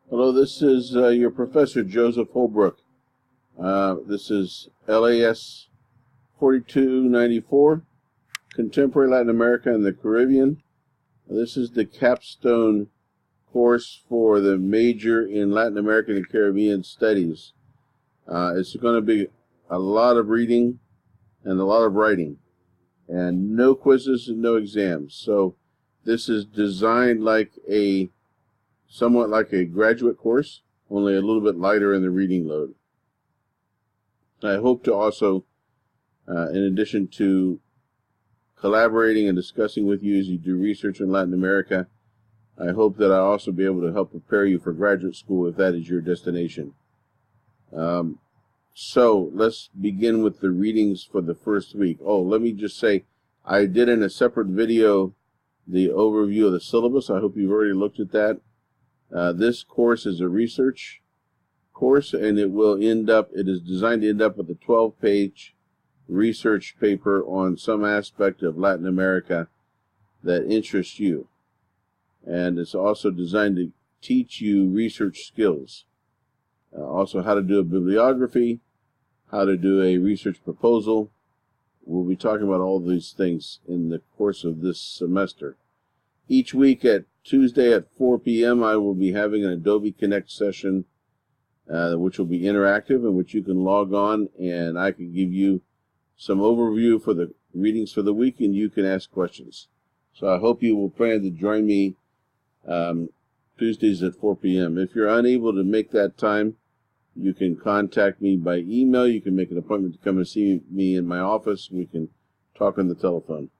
Hello, this is your Professor Joseph Holbrook. This is LAS4294, Contemporary Latin America and the Caribbean. This is the capstone course for the major in Latin American and Caribbean Studies. It's going to be a lot of reading and a lot of writing, and no quizzes and no exams. So this is designed like somewhat like a graduate course, only a little bit lighter in the reading load. I hope to also, in addition to collaborating and discussing with you as you do research in Latin America, I hope that I'll also be able to help prepare you for graduate school if that is your destination. So let's begin with the readings for the first week. Oh, let me just say, I did in a separate video the overview of the syllabus. I hope you've already looked at that. This course is a research course, and it is designed to end up with a 12-page research paper on some aspect of Latin America that interests you. And it's also designed to teach you research skills. Also how to do a bibliography, how to do a research proposal. We'll be talking about all these things in the course of this semester. Each week at Tuesday at 4 p.m. I will be having an Adobe Connect session, which will be interactive, in which you can log on and I can give you some overview for the readings for the week, and you can ask questions. So I hope you will plan to join me Tuesdays at 4 p.m. If you're unable to make that time, you can contact me by email. You can make an appointment to come and see me in my office. We can talk on the telephone.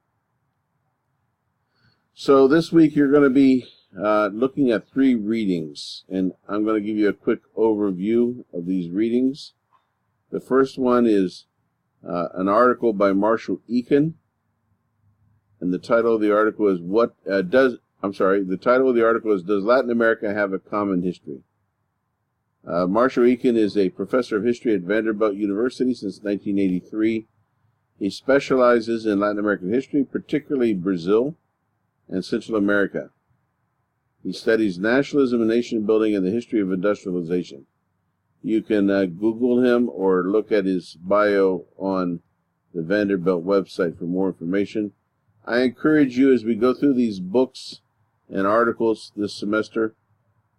So this week you're going to be looking at 3 readings, and I'm going to give you a quick overview of these readings. The first one is an article by Marshall Eakin, and the title of the article is Does Latin America Have a Common History? Marshall Eakin is a professor of history at Vanderbilt University since 1983. He specializes in Latin American history, particularly Brazil and Central America. He studies nationalism and nation building and the history of industrialization. You can Google him or look at his bio on the Vanderbilt website for more information. I encourage you, as we go through these books and articles this semester,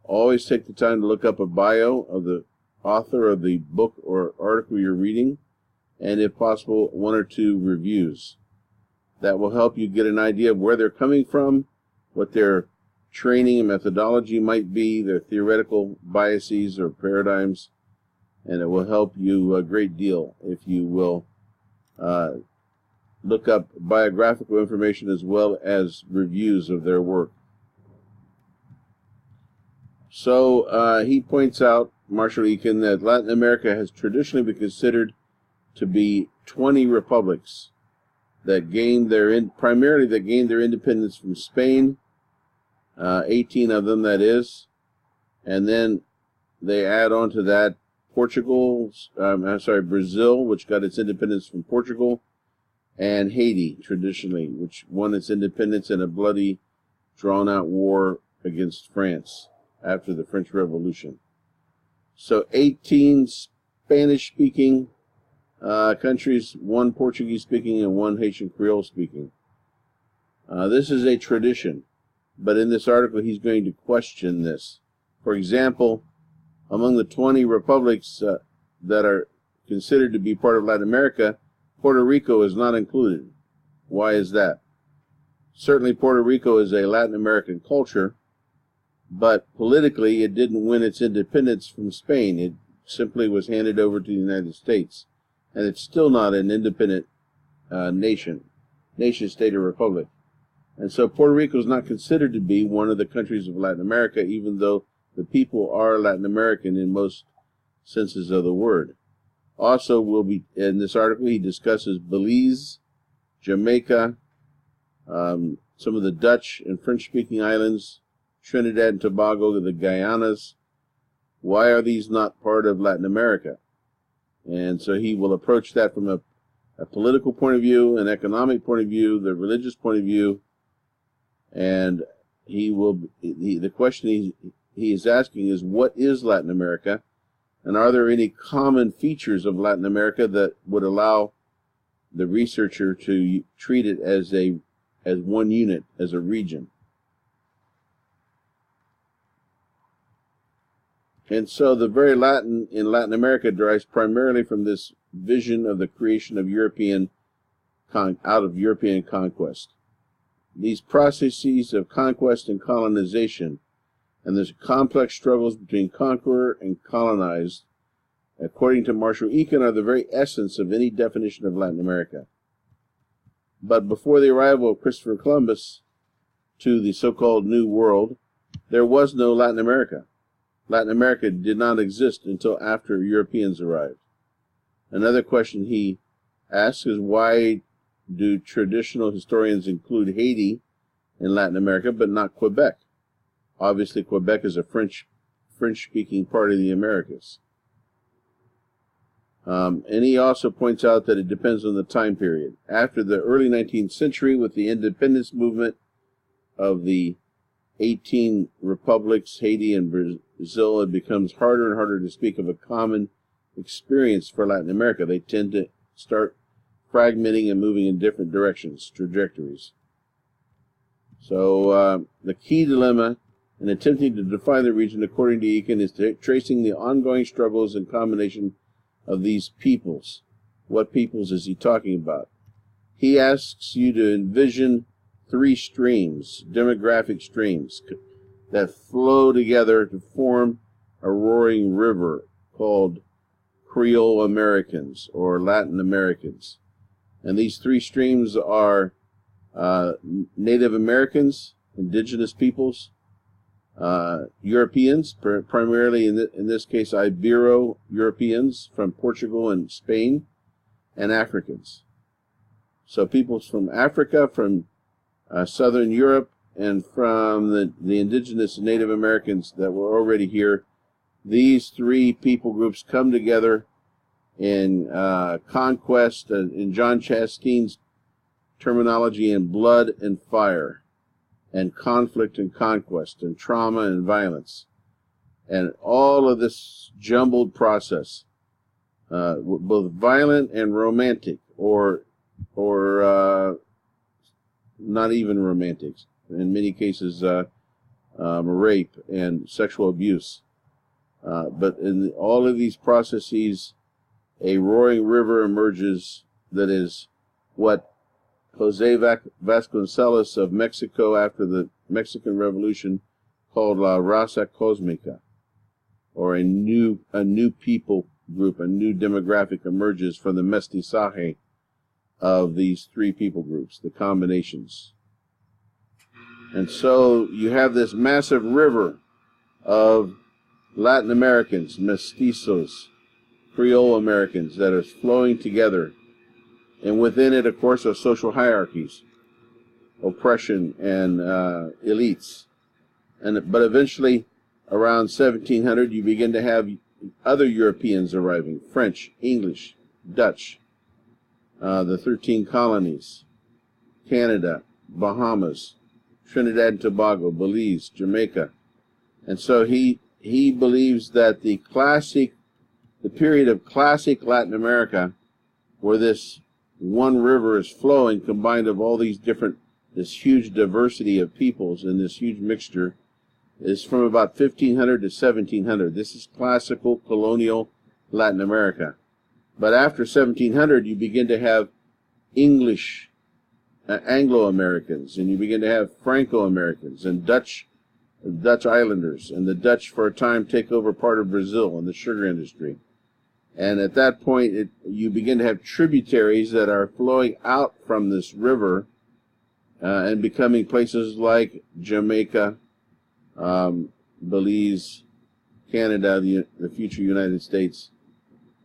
always take the time to look up a bio of the author of the book or article you're reading, and if possible, 1 or 2 reviews. That will help you get an idea of where they're coming from, what their training and methodology might be, their theoretical biases or paradigms, and it will help you a great deal if you will look up biographical information as well as reviews of their work. So he points out, Marshall Eakin, that Latin America has traditionally been considered to be 20 republics that gained their independence from Spain, 18 of them that is, and then they add on to that Brazil, which got its independence from Portugal, and Haiti, traditionally, which won its independence in a bloody, drawn-out war against France after the French Revolution. So 18 Spanish-speaking countries, 1 Portuguese-speaking, and 1 Haitian Creole-speaking. This is a tradition, but in this article he's going to question this. For example, among the 20 republics that are considered to be part of Latin America, Puerto Rico is not included. Why is that? Certainly Puerto Rico is a Latin American culture, but politically it didn't win its independence from Spain. It simply was handed over to the United States. And it's still not an independent nation, state, or republic. And so Puerto Rico is not considered to be one of the countries of Latin America, even though the people are Latin American in most senses of the word. Also, in this article, he discusses Belize, Jamaica, some of the Dutch and French-speaking islands, Trinidad and Tobago, the Guyanas. Why are these not part of Latin America? And so he will approach that from a political point of view, an economic point of view, the religious point of view, and the question he is asking is, what is Latin America? And are there any common features of Latin America that would allow the researcher to treat it as one unit, as a region? And so the very Latin in Latin America derives primarily from this vision of the creation of out of European conquest. These processes of conquest and colonization and the complex struggles between conqueror and colonized, according to Marshall Eakin, are the very essence of any definition of Latin America. But before the arrival of Christopher Columbus to the so-called New World, there was no Latin America. Latin America did not exist until after Europeans arrived. Another question he asks is, why do traditional historians include Haiti in Latin America but not Quebec? Obviously, Quebec is a French-speaking part of the Americas. And he also points out that it depends on the time period. After the early 19th century, with the independence movement of the 18 republics, Haiti and Brazil, it becomes harder and harder to speak of a common experience for Latin America. They tend to start fragmenting and moving in different directions, trajectories. So the key dilemma in attempting to define the region, according to Eakin, is tracing the ongoing struggles and combination of these peoples. What peoples is he talking about? He asks you to envision three streams, demographic streams, that flow together to form a roaring river called Creole Americans or Latin Americans. And these three streams are Native Americans, indigenous peoples, Europeans, primarily in this case Ibero-Europeans from Portugal and Spain, and Africans. So peoples from Africa, from Southern Europe, and from the indigenous Native Americans that were already here. These three people groups come together in conquest, in John Chastain's terminology, in blood and fire, and conflict and conquest, and trauma and violence. And all of this jumbled process, both violent and romantic, or not even romantic, in many cases rape and sexual abuse. But in all of these processes, a roaring river emerges that is what Jose Vasconcelos of Mexico, after the Mexican Revolution, called La Raza Cosmica, or a new people group, a new demographic emerges from the mestizaje of these three people groups, the combinations. And so you have this massive river of Latin Americans, mestizos, Creole Americans that are flowing together. And within it, of course, are social hierarchies, oppression, and elites. But eventually, around 1700, you begin to have other Europeans arriving, French, English, Dutch, the 13 colonies, Canada, Bahamas, Trinidad and Tobago, Belize, Jamaica. And so he believes that the period of classic Latin America, where this one river is flowing, combined of all these this huge diversity of peoples and this huge mixture, is from about 1500 to 1700. This is classical colonial Latin America. But after 1700, you begin to have English, Anglo-Americans, and you begin to have Franco-Americans and Dutch islanders, and the Dutch for a time take over part of Brazil and the sugar industry. And at that point, you begin to have tributaries that are flowing out from this river and becoming places like Jamaica, Belize, Canada, the future United States.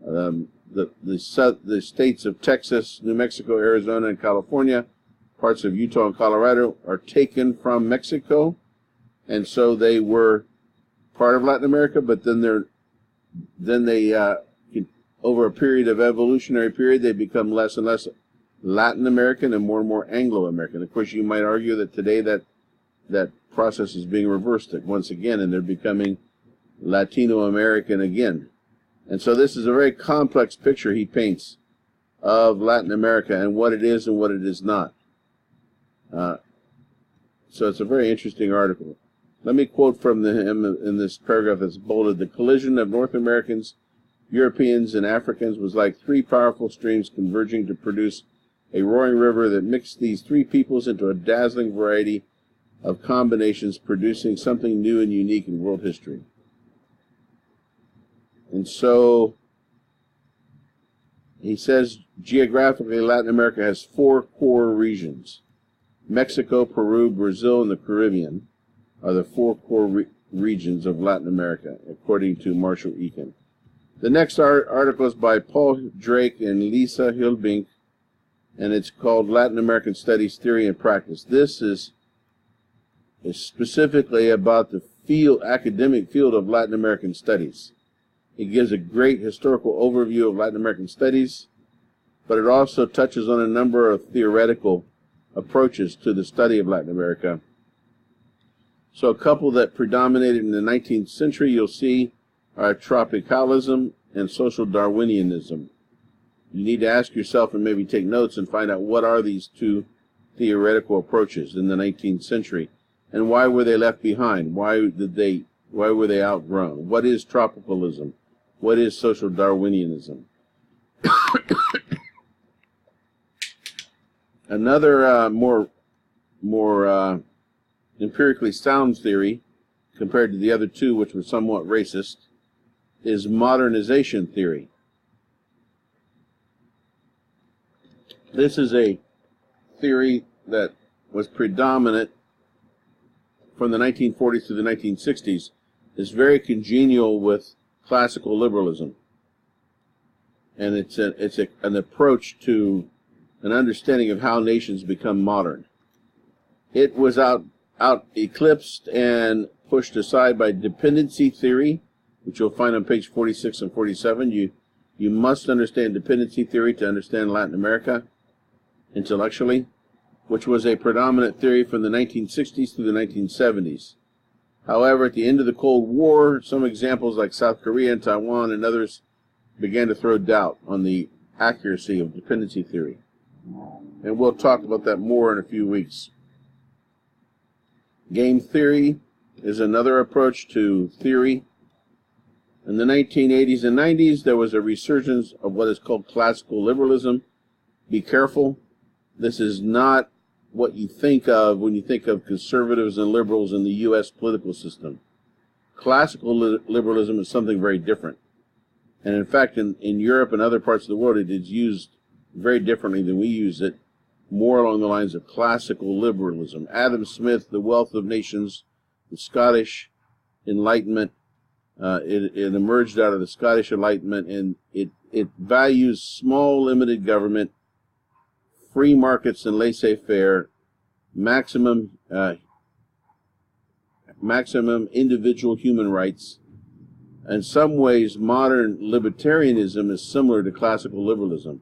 The states of Texas, New Mexico, Arizona, and California, parts of Utah and Colorado are taken from Mexico, and so they were part of Latin America, but then they over a period of evolutionary period, they become less and less Latin American and more Anglo-American. Of course, you might argue that today that that process is being reversed once again, and they're becoming Latino American again. And so this is a very complex picture he paints of Latin America and what it is and what it is not. So it's a very interesting article. Let me quote from him in this paragraph that's bolded. The collision of North Americans, Europeans, and Africans was like three powerful streams converging to produce a roaring river that mixed these three peoples into a dazzling variety of combinations, producing something new and unique in world history. And so he says geographically Latin America has four core regions. Mexico, Peru, Brazil, and the Caribbean are the four core regions of Latin America, according to Marshall Eakin. The next article is by Paul Drake and Lisa Hillbink, and it's called Latin American Studies, Theory and Practice. This is specifically about the academic field of Latin American studies. It gives a great historical overview of Latin American studies, but it also touches on a number of theoretical approaches to the study of Latin America. So a couple that predominated in the 19th century you'll see are tropicalism and social Darwinianism. You need to ask yourself and maybe take notes and find out what are these two theoretical approaches in the 19th century and why were they left behind? Why were they outgrown? What is tropicalism? What is social Darwinianism? Another more empirically sound theory, compared to the other two, which were somewhat racist, is modernization theory. This is a theory that was predominant from the 1940s to the 1960s. It's very congenial with classical liberalism, and it's an approach to an understanding of how nations become modern. It was out eclipsed and pushed aside by dependency theory, which you'll find on page 46 and 47. You must understand dependency theory to understand Latin America intellectually, which was a predominant theory from the 1960s through the 1970s. However, at the end of the Cold War, some examples like South Korea and Taiwan and others began to throw doubt on the accuracy of dependency theory. And we'll talk about that more in a few weeks. Game theory is another approach to theory. In the 1980s and 90s, there was a resurgence of what is called classical liberalism. Be careful. This is not what you think of when you think of conservatives and liberals in the U.S. political system. Classical liberalism is something very different. And in fact, in Europe and other parts of the world, it is used very differently than we use it, more along the lines of classical liberalism. Adam Smith, The Wealth of Nations, the Scottish Enlightenment, it emerged out of the Scottish Enlightenment, and it values small, limited government, free markets and laissez-faire, maximum individual human rights. In some ways, modern libertarianism is similar to classical liberalism,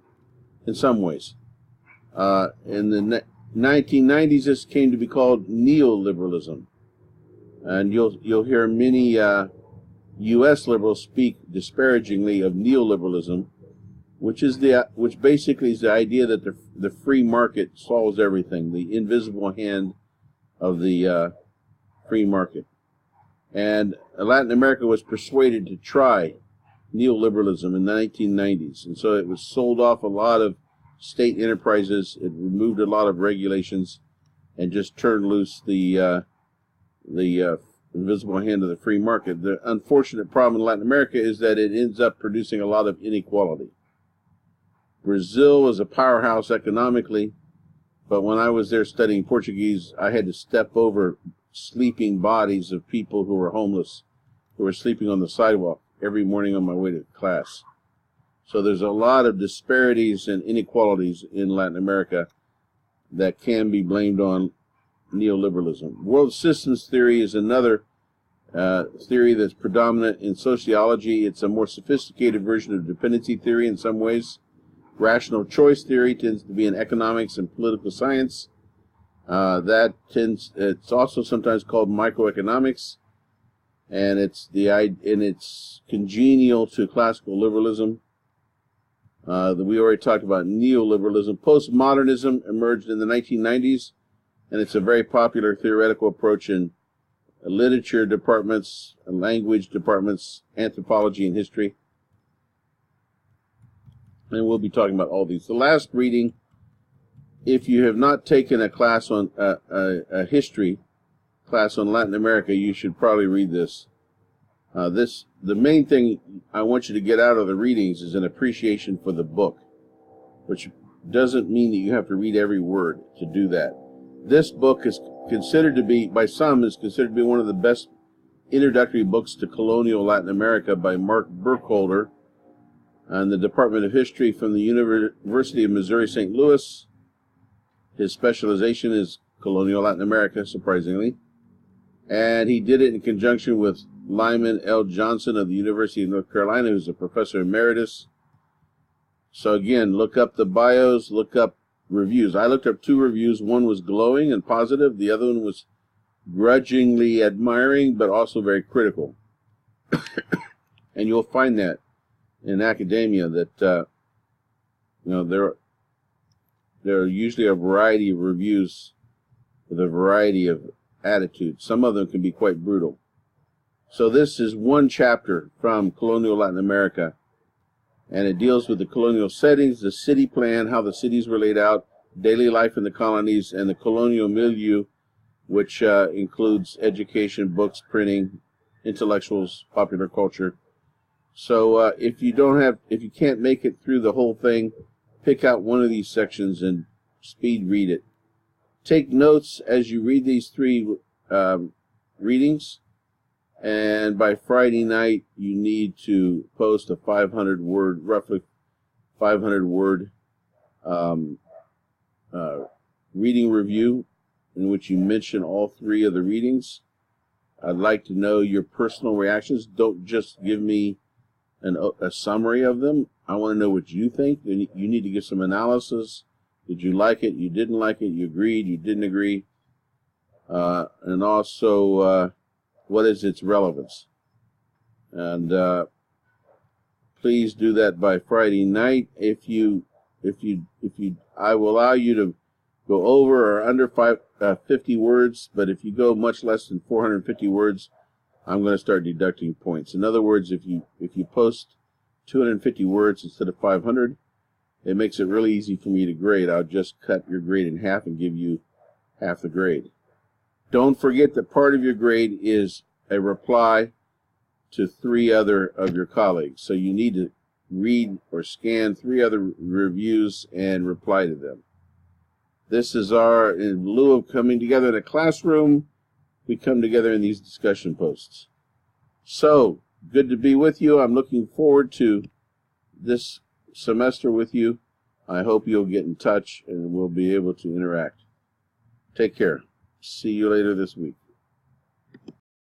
in some ways. In the 1990s, this came to be called neoliberalism, and you'll hear many U.S. liberals speak disparagingly of neoliberalism, which basically is the idea that the free market solves everything, the invisible hand of the free market. And Latin America was persuaded to try neoliberalism in the 1990s, and so it was sold off a lot of state enterprises. It removed a lot of regulations and just turned loose the invisible hand of the free market. The unfortunate problem in Latin America is that it ends up producing a lot of inequality. Brazil is a powerhouse economically, but when I was there studying Portuguese, I had to step over sleeping bodies of people who were homeless, who were sleeping on the sidewalk every morning on my way to class. So there's a lot of disparities and inequalities in Latin America that can be blamed on neoliberalism. World systems theory is another theory that's predominant in sociology. It's a more sophisticated version of dependency theory in some ways. Rational choice theory tends to be in economics and political science. It's also sometimes called microeconomics, and it's congenial to classical liberalism. We already talked about neoliberalism. Postmodernism emerged in the 1990s, and it's a very popular theoretical approach in literature departments, language departments, anthropology, and history. And we'll be talking about all these. The last reading, if you have not taken a class on a history class on Latin America, you should probably read this. The main thing I want you to get out of the readings is an appreciation for the book, which doesn't mean that you have to read every word to do that. This book is considered to be, by some, is considered to be one of the best introductory books to colonial Latin America by Mark Burkholder in the Department of History from the University of Missouri St. Louis. His specialization is colonial Latin America, surprisingly. And he did it in conjunction with Lyman L. Johnson of the University of North Carolina, who's a professor emeritus. So again, look up the bios, look up reviews. I looked up 2 reviews. One was glowing and positive. The other one was grudgingly admiring, but also very critical. And you'll find that in academia that there are usually a variety of reviews with a variety of attitudes. Some of them can be quite brutal. So this is one chapter from Colonial Latin America, and it deals with the colonial settings, the city plan, how the cities were laid out, daily life in the colonies, and the colonial milieu, which includes education, books, printing, intellectuals, popular culture. So if you can't make it through the whole thing, pick out one of these sections and speed read it. Take notes as you read these 3 readings, and by Friday night you need to post a roughly 500 word reading review in which you mention all 3 of the readings. I'd like to know your personal reactions. Don't just give me a summary of them. I want to know what you think. You need to give some analysis. Did you like it? You didn't like it? You agreed? You didn't agree? And also, what is its relevance? And please do that by Friday night. I will allow you to go over or under 50 words, but if you go much less than 450 words, I'm going to start deducting points. In other words, if you post 250 words instead of 500, it makes it really easy for me to grade. I'll just cut your grade in half and give you half the grade. Don't forget that part of your grade is a reply to 3 other of your colleagues. So you need to read or scan 3 other reviews and reply to them. This is in lieu of coming together in a classroom, we come together in these discussion posts. So, good to be with you. I'm looking forward to this semester with you. I hope you'll get in touch and we'll be able to interact. Take care. See you later this week.